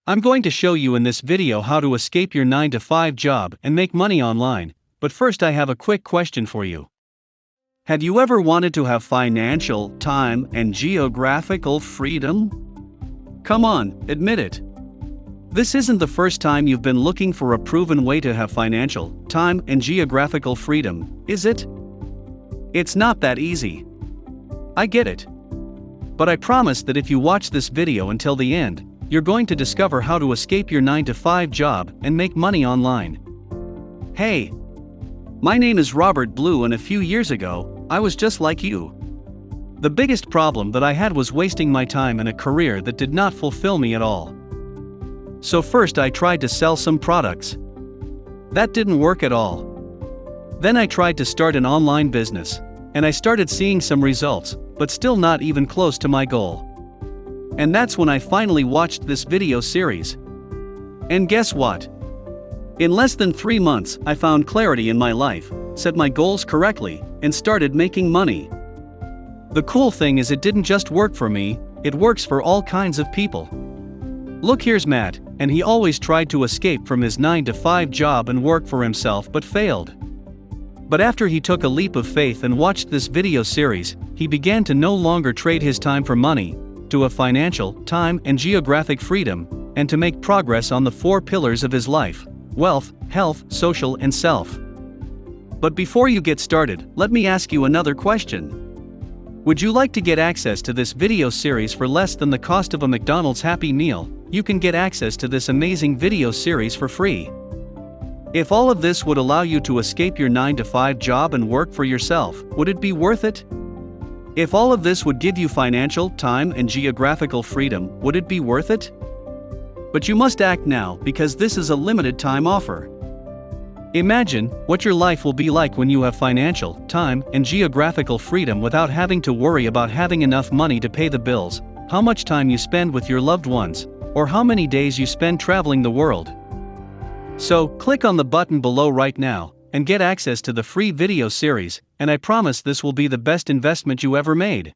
I'm going to show you in this video how to escape your 9-to-5 job and make money online, but first I have a quick question for you. Have you ever wanted to have financial, time, and geographical freedom? Come on, admit it. This isn't the first time you've been looking for a proven way to have financial, time, and geographical freedom, is it? It's not that easy. I get it. But I promise that if you watch this video until the end, you're going to discover how to escape your 9-to-5 job and make money online. Hey! My name is Robert Blue, and a few years ago, I was just like you. The biggest problem that I had was wasting my time in a career that did not fulfill me at all. So first I tried to sell some products. That didn't work at all. Then I tried to start an online business, and I started seeing some results, but still not even close to my goal. And that's when I finally watched this video series. And guess what? In less than 3 months, I found clarity in my life, set my goals correctly, and started making money. The cool thing is it didn't just work for me, it works for all kinds of people. Look, here's Matt, and he always tried to escape from his 9-to-5 job and work for himself but failed. But after he took a leap of faith and watched this video series, he began to no longer trade his time for money, to have financial, time, and geographic freedom, and to make progress on the 4 pillars of his life: wealth, health, social, and self. But before you get started, let me ask you another question. Would you like to get access to this video series for less than the cost of a McDonald's Happy Meal? You can get access to this amazing video series for free. If all of this would allow you to escape your 9-to-5 job and work for yourself, would it be worth it? If all of this would give you financial, time, and geographical freedom, would it be worth it? But you must act now, because this is a limited time offer. Imagine what your life will be like when you have financial, time, and geographical freedom without having to worry about having enough money to pay the bills, how much time you spend with your loved ones, or how many days you spend traveling the world. So, click on the button below right now, and get access to the free video series, and I promise this will be the best investment you ever made.